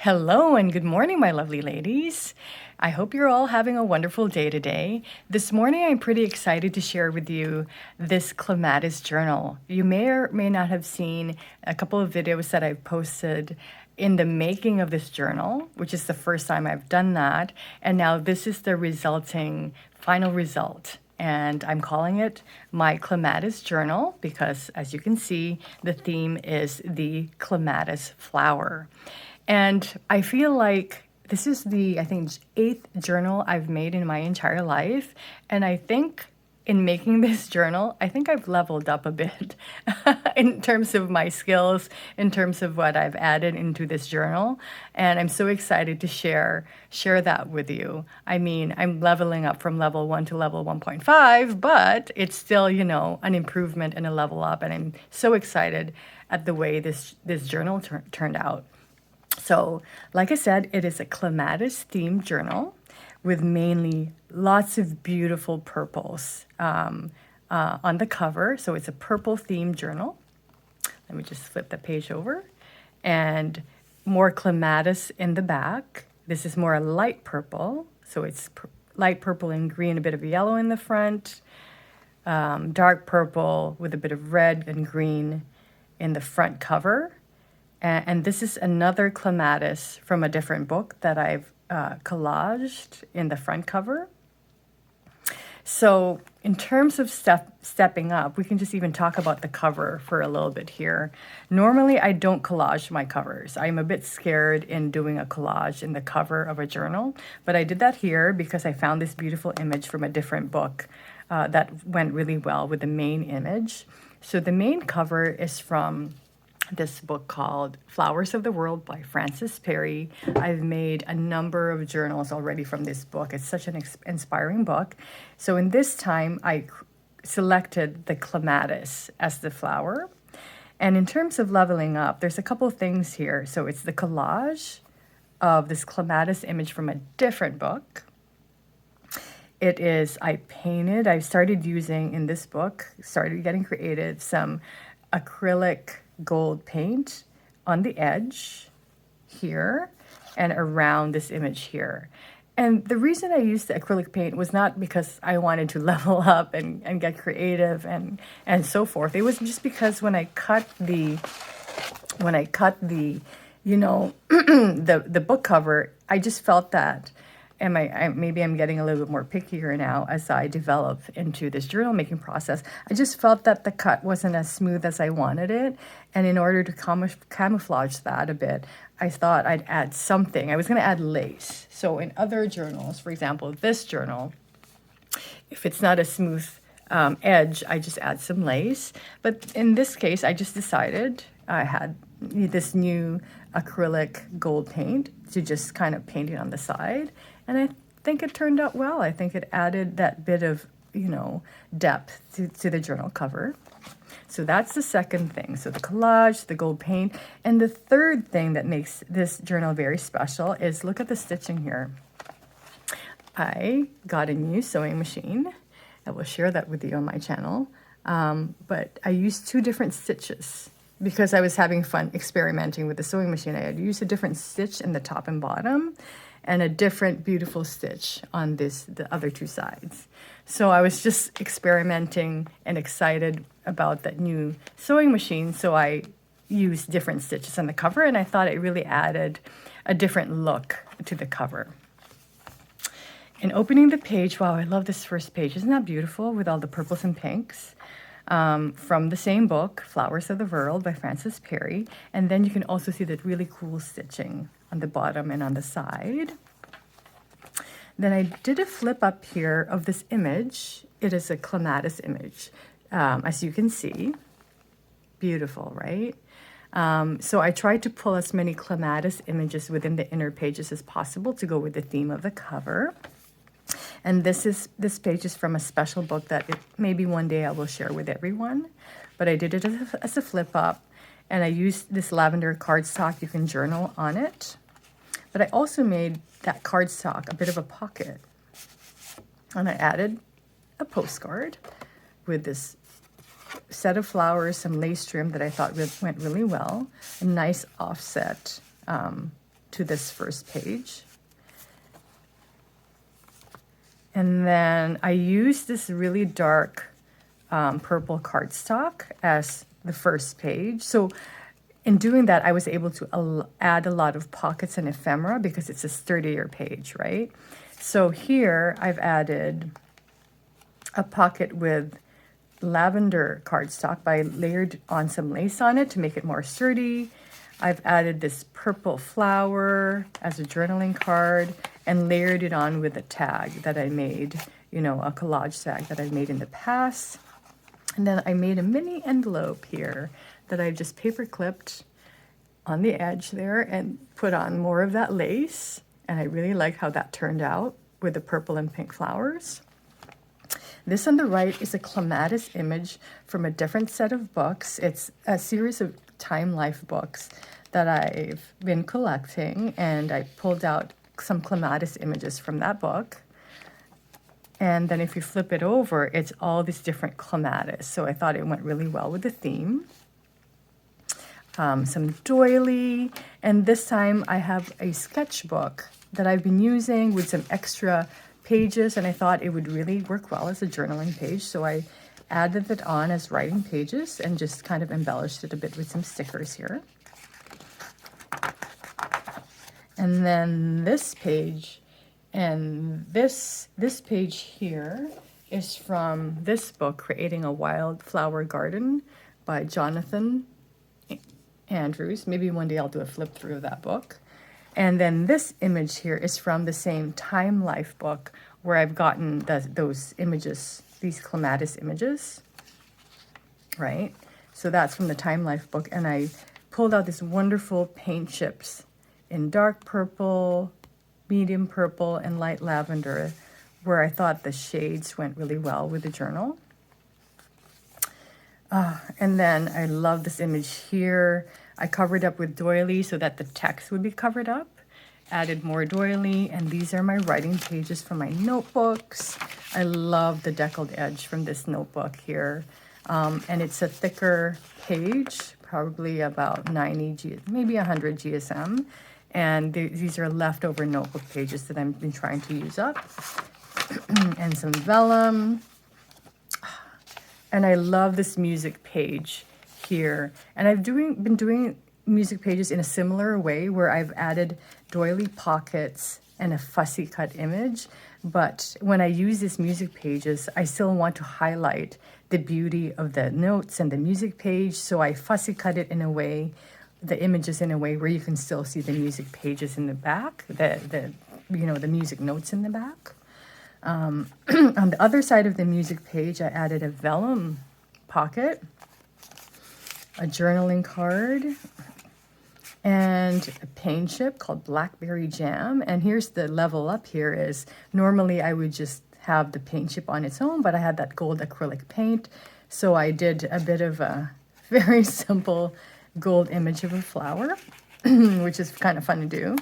Hello and good morning, my lovely ladies. I hope you're all having a wonderful day today. This morning, I'm pretty excited to share with you this Clematis journal. You may or may not have seen a couple of videos that I've posted in the making of this journal, which is the first time I've done that. And now this is the resulting final result. And I'm calling it my Clematis journal because, as you can see, the theme is the clematis flower. And I feel like this is I think, eighth journal I've made in my entire life. And I think in making this journal, I think I've leveled up a bit in terms of my skills, in terms of what I've added into this journal. And I'm so excited to share that with you. I mean, I'm leveling up from level 1 to level 1.5, but it's still, an improvement and a level up. And I'm so excited at the way this journal turned out. So, like I said, it is a clematis themed journal with mainly lots of beautiful purples on the cover. So it's a purple themed journal. Let me just flip the page over. And more clematis in the back. This is more a light purple. So it's light purple and green, a bit of yellow in the front. Dark purple with a bit of red and green in the front cover. And this is another clematis from a different book that I've collaged in the front cover. So in terms of stepping up, we can just even talk about the cover for a little bit here. Normally, I don't collage my covers. I'm a bit scared in doing a collage in the cover of a journal, but I did that here because I found this beautiful image from a different book that went really well with the main image. So the main cover is from this book called Flowers of the World by Frances Perry. I've made a number of journals already from this book. It's such an inspiring book. So in this time, I selected the clematis as the flower. And in terms of leveling up, there's a couple of things here. So it's the collage of this clematis image from a different book. I started using in this book, started getting creative, some acrylic gold paint on the edge here and around this image here. And the reason I used the acrylic paint was not because I wanted to level up and get creative and so forth. It was just because when I cut the the book cover, I just felt that, and maybe I'm getting a little bit more pickier now as I develop into this journal making process. I just felt that the cut wasn't as smooth as I wanted it. And in order to camouflage that a bit, I thought I'd add something. I was going to add lace. So in other journals, for example, this journal, if it's not a smooth edge, I just add some lace. But in this case, I just decided I had this new acrylic gold paint to just kind of paint it on the side. And I think it turned out well. I think it added that bit of, depth to the journal cover. So that's the second thing. So the collage, the gold paint. And the third thing that makes this journal very special is look at the stitching here. I got a new sewing machine. I will share that with you on my channel. But I used two different stitches because I was having fun experimenting with the sewing machine. I had used a different stitch in the top and bottom and a different beautiful stitch on the other two sides. So I was just experimenting and excited about that new sewing machine. So I used different stitches on the cover, and I thought it really added a different look to the cover. In opening the page, wow, I love this first page. Isn't that beautiful with all the purples and pinks? From the same book, Flowers of the World by Frances Perry. And then you can also see that really cool stitching on the bottom and on the side. Then I did a flip up here of this image. It is a clematis image, as you can see. Beautiful, right? So I tried to pull as many clematis images within the inner pages as possible to go with the theme of the cover. And this page is from a special book that maybe one day I will share with everyone. But I did it as a flip up, and I used this lavender cardstock. You can journal on it. But I also made that cardstock a bit of a pocket. And I added a postcard with this set of flowers, some lace trim that I thought went really well, a nice offset to this first page. And then I used this really dark purple cardstock as the first page. So in doing that, I was able to add a lot of pockets and ephemera because it's a sturdier page, right? So here I've added a pocket with lavender cardstock by layered on some lace on it to make it more sturdy. I've added this purple flower as a journaling card and layered it on with a tag that I made, you know, a collage tag that I've made in the past. And then I made a mini envelope here that I just paper clipped on the edge there and put on more of that lace. And I really like how that turned out with the purple and pink flowers. This on the right is a Clematis image from a different set of books. It's a series of Time Life books that I've been collecting, and I pulled out some Clematis images from that book. And then if you flip it over, it's all these different Clematis. So I thought it went really well with the theme. Some doily, and this time I have a sketchbook that I've been using with some extra pages, and I thought it would really work well as a journaling page. So I added it on as writing pages and just kind of embellished it a bit with some stickers here. And then this page, and this page here is from this book, Creating a Wildflower Garden by Jonathan Andrews. Maybe one day I'll do a flip through of that book. And then this image here is from the same Time Life book where I've gotten those images, these Clematis images, right? So that's from the Time Life book. And I pulled out this wonderful paint chips in dark purple, medium purple, and light lavender, where I thought the shades went really well with the journal. And then I love this image here. I covered up with doily so that the text would be covered up. Added more doily, and these are my writing pages from my notebooks. I love the deckled edge from this notebook here. And it's a thicker page, probably about 90, maybe 100 GSM. And these are leftover notebook pages that I've been trying to use up. And some vellum. And I love this music page here. And I've been doing music pages in a similar way where I've added doily pockets and a fussy cut image. But when I use these music pages, I still want to highlight the beauty of the notes and the music page. So I fussy cut it in a way, the images in a way where you can still see the music pages in the back, the music notes in the back. On the other side of the music page, I added a vellum pocket, a journaling card, and a paint chip called Blackberry Jam. And here's the level up here is normally I would just have the paint chip on its own, but I had that gold acrylic paint. So I did a bit of a very simple gold image of a flower, which is kind of fun to do.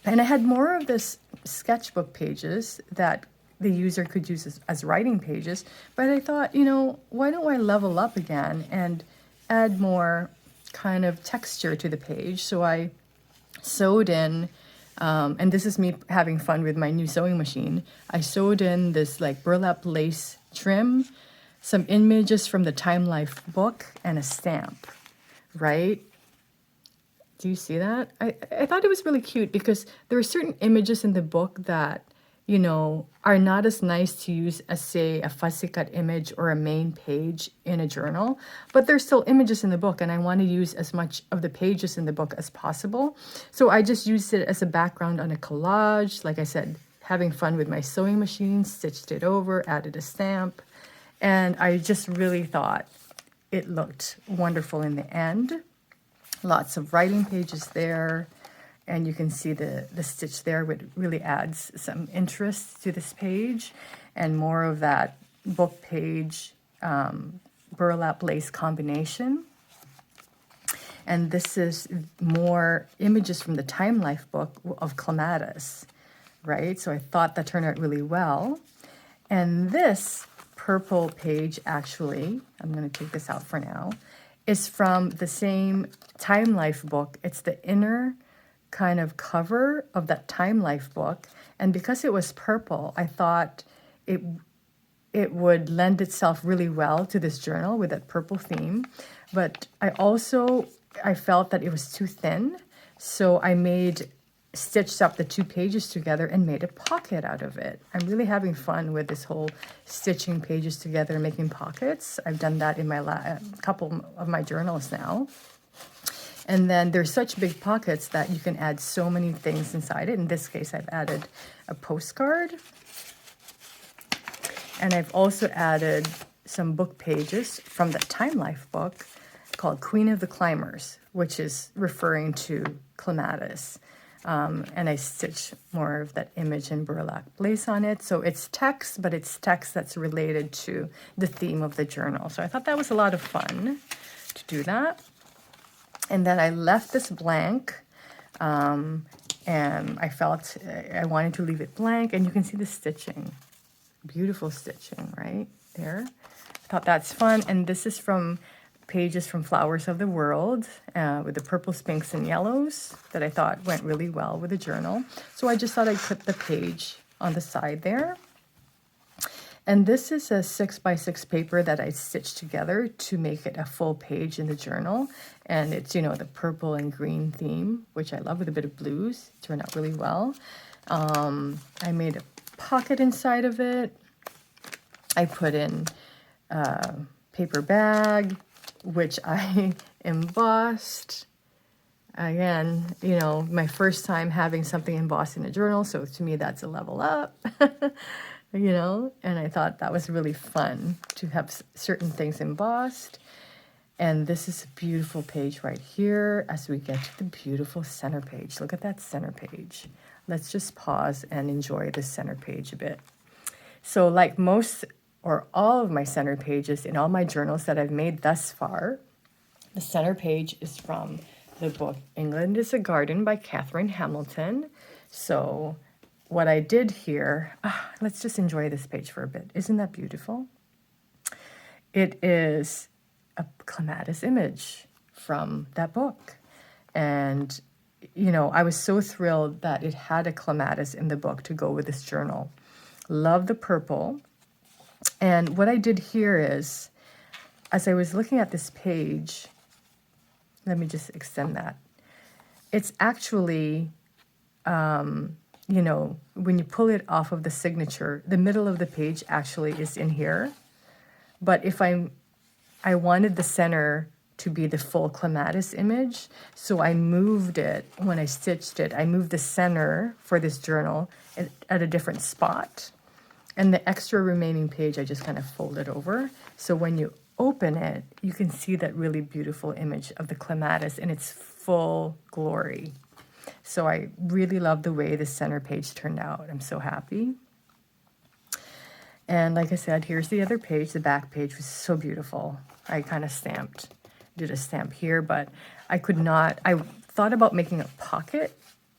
And I had more of this sketchbook pages that the user could use as writing pages. But I thought, why don't I level up again and add more kind of texture to the page? So I sewed in, and this is me having fun with my new sewing machine. I sewed in this like burlap lace trim, some images from the Time Life book, and a stamp, right? Do you see that? I thought it was really cute because there are certain images in the book that, are not as nice to use as, say, a fussy cut image or a main page in a journal. But there's still images in the book, and I want to use as much of the pages in the book as possible. So I just used it as a background on a collage. Like I said, having fun with my sewing machine, stitched it over, added a stamp. And I just really thought it looked wonderful in the end. Lots of writing pages there, and you can see the stitch there, which really adds some interest to this page, and more of that book page burlap lace combination. And this is more images from the Time Life book of Clematis, right? So I thought that turned out really well. And this purple page, actually, I'm going to take this out for now, is from the same Time Life book. It's the inner kind of cover of that Time Life book. And because it was purple, I thought it would lend itself really well to this journal with that purple theme. But I felt that it was too thin. So I stitched up the 2 pages together and made a pocket out of it. I'm really having fun with this whole stitching pages together and making pockets. I've done that in my couple of my journals now. And then there's such big pockets that you can add so many things inside it. In this case, I've added a postcard. And I've also added some book pages from the Time Life book called Queen of the Climbers, which is referring to Clematis. And I stitch more of that image in burlap lace on it. So it's text, but it's text that's related to the theme of the journal. So I thought that was a lot of fun to do that. And then I left this blank, and I felt I wanted to leave it blank. And you can see the stitching, beautiful stitching right there. I thought that's fun. And this is from pages from Flowers of the World with the purples, pinks, and yellows that I thought went really well with the journal. So I just thought I'd put the page on the side there. And this is a 6x6 paper that I stitched together to make it a full page in the journal. And it's, the purple and green theme, which I love, with a bit of blues. It turned out really well. I made a pocket inside of it. I put in a paper bag, which I embossed. Again, my first time having something embossed in a journal, so to me that's a level up. And I thought that was really fun to have certain things embossed. And this is a beautiful page right here as we get to the beautiful center page. Look at that center page. Let's just pause and enjoy the center page a bit. So like most or all of my center pages in all my journals that I've made thus far, the center page is from the book England is a Garden by Catherine Hamilton. So what I did here, let's just enjoy this page for a bit. Isn't that beautiful? It is a clematis image from that book. And, I was so thrilled that it had a clematis in the book to go with this journal. Love the purple. And what I did here is, as I was looking at this page, let me just extend that. It's actually, when you pull it off of the signature, the middle of the page actually is in here. But if I wanted the center to be the full clematis image, so I moved it, when I stitched it, I moved the center for this journal at a different spot. And the extra remaining page, I just kind of folded over. So when you open it, you can see that really beautiful image of the clematis in its full glory. So I really love the way the center page turned out. I'm so happy. And like I said, here's the other page. The back page was so beautiful. I kind of did a stamp here, but I thought about making a pocket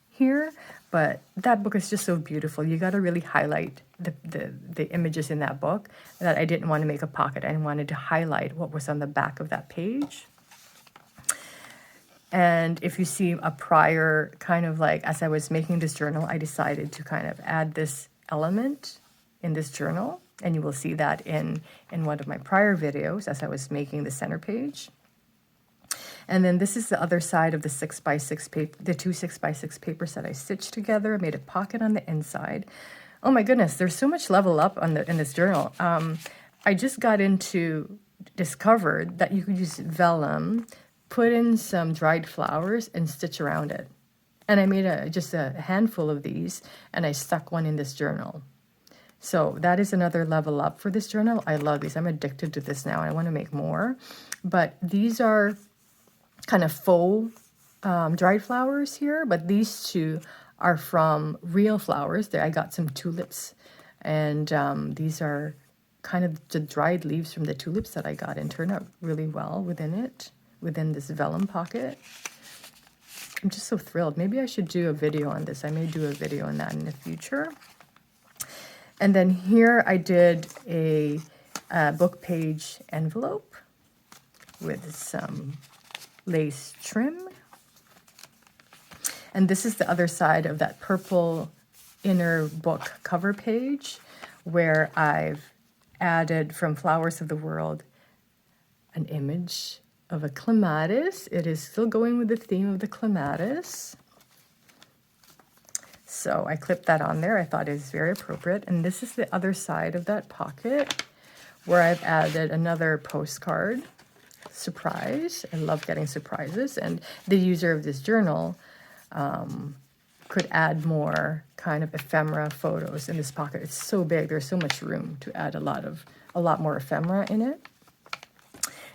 here, but that book is just so beautiful. You got to really highlight the images in that book, that I didn't want to make a pocket. I wanted to highlight what was on the back of that page. And if you see a prior kind of like, as I was making this journal, I decided to kind of add this element in this journal. And you will see that in one of my prior videos as I was making the center page. And then this is the other side of the 6x6 paper, the 2 6x6 papers that I stitched together. I made a pocket on the inside. Oh my goodness, there's so much level up in this journal. I just discovered that you could use vellum, put in some dried flowers, and stitch around it. And I made just a handful of these, and I stuck one in this journal. So that is another level up for this journal. I love these. I'm addicted to this now, and I want to make more. But these are kind of faux dried flowers here, but these two are from real flowers. There, I got some tulips, and these are kind of the dried leaves from the tulips that I got, and turned out really well within this vellum pocket. I'm just so thrilled. Maybe I should do a video on this. I may do a video on that in the future. And then here I did a book page envelope with some lace trim. And this is the other side of that purple inner book cover page where I've added from Flowers of the World an image of a clematis. It is still going with the theme of the clematis. So I clipped that on there. I thought it was very appropriate. And this is the other side of that pocket where I've added another postcard surprise. I love getting surprises. And the user of this journal could add more kind of ephemera photos in this pocket. It's so big. There's so much room to add a lot more ephemera in it.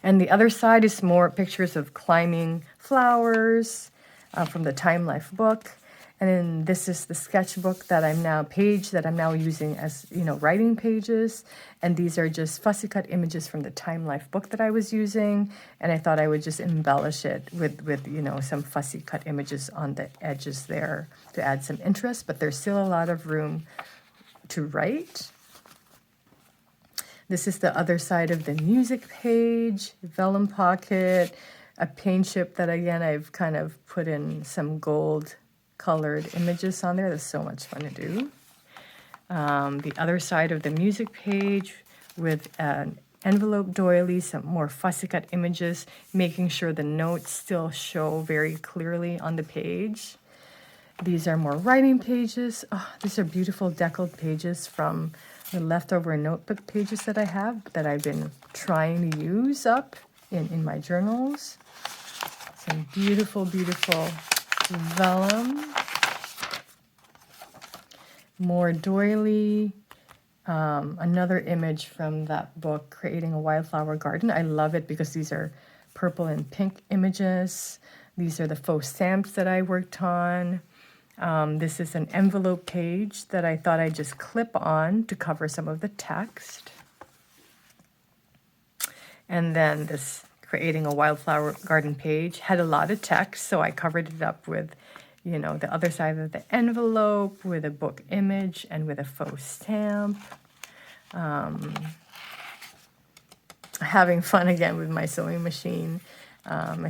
And the other side is more pictures of climbing flowers from the Time Life book. And then this is the sketchbook that I'm now using as, writing pages. And these are just fussy cut images from the Time Life book that I was using. And I thought I would just embellish it with some fussy cut images on the edges there to add some interest. But there's still a lot of room to write. This is the other side of the music page, vellum pocket, a paint chip that, again, I've kind of put in some gold colored images on there. That's so much fun to do. The other side of the music page with an envelope doily, some more fussy cut images, making sure the notes still show very clearly on the page. These are more writing pages. Oh, these are beautiful deckled pages from the leftover notebook pages that I have that I've been trying to use up in my journals. Some beautiful, beautiful vellum. More doily. Another image from that book, Creating a Wildflower Garden. I love it because these are purple and pink images. These are the faux stamps that I worked on. This is an envelope page that I thought I'd just clip on to cover some of the text. And then this Creating a Wildflower Garden page had a lot of text, so I covered it up with, the other side of the envelope with a book image and with a faux stamp. Having fun again with my sewing machine.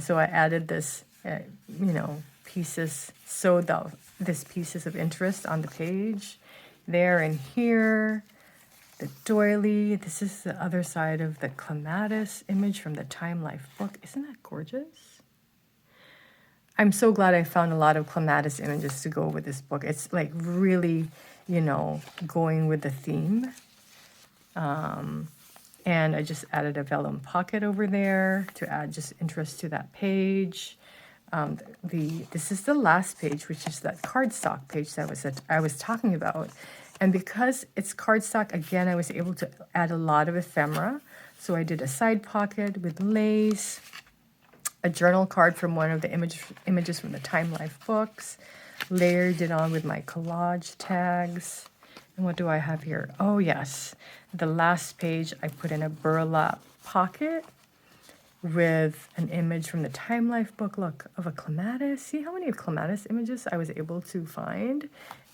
So I added this, pieces, sewed this pieces of interest on the page there and here. The doily. This is the other side of the clematis image from the Time Life book. Isn't that gorgeous? I'm so glad I found a lot of clematis images to go with this book. It's like really, going with the theme. And I just added a vellum pocket over there to add just interest to that page. This is the last page, which is that cardstock page that I was talking about. And because it's cardstock, again, I was able to add a lot of ephemera. So I did a side pocket with lace, a journal card from one of the images from the Time Life books, layered it on with my collage tags. And what do I have here? Oh, yes. The last page, I put in a burlap pocket with an image from the Time Life book, look, of a clematis. See how many clematis images I was able to find?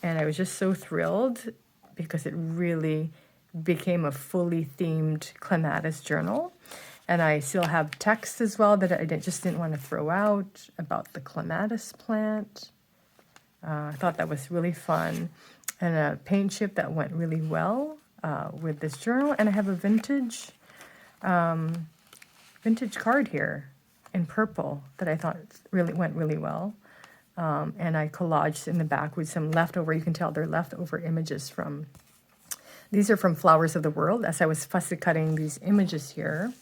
And I was just so thrilled because it really became a fully themed clematis journal. And I still have text as well that I just didn't want to throw out about the clematis plant. I thought that was really fun. And a paint chip that went really well with this journal. And I have a vintage card here in purple that I thought really went really well. And I collaged in the back with some leftover, you can tell they're leftover images from, these are from Flowers of the World, as I was fussy cutting these images here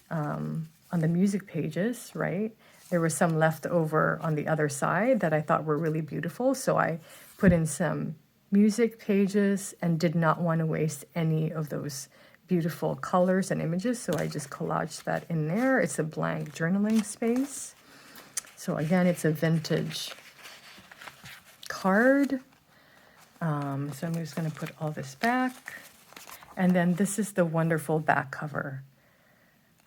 on the music pages, right? There was some leftover on the other side that I thought were really beautiful, so I put in some music pages and did not want to waste any of those beautiful colors and images, so I just collaged that in there. It's a blank journaling space. So again, it's a vintage card. So I'm just going to put all this back. And then this is the wonderful back cover.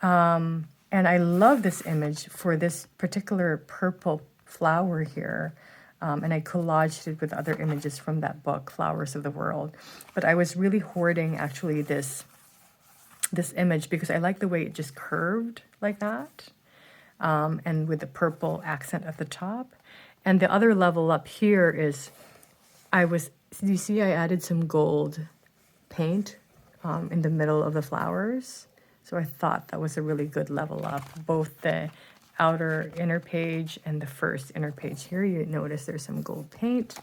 And I love this image for this particular purple flower here. And I collaged it with other images from that book, Flowers of the World. But I was really hoarding actually this image because I like the way it just curved like that. And with the purple accent at the top. And the other level up here is you see I added some gold paint in the middle of the flowers. So I thought that was a really good level up, both the outer inner page and the first inner page here. You notice there's some gold paint.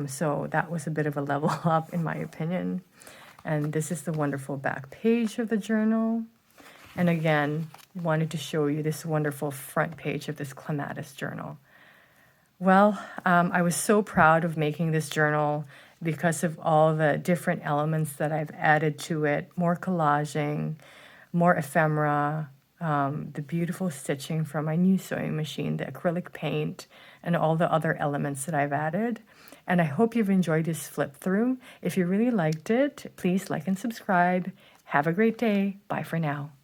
So that was a bit of a level up in my opinion. And this is the wonderful back page of the journal. And again, wanted to show you this wonderful front page of this Clematis journal. Well, I was so proud of making this journal because of all the different elements that I've added to it. More collaging, more ephemera, the beautiful stitching from my new sewing machine, the acrylic paint, and all the other elements that I've added. And I hope you've enjoyed this flip through. If you really liked it, please like and subscribe. Have a great day. Bye for now.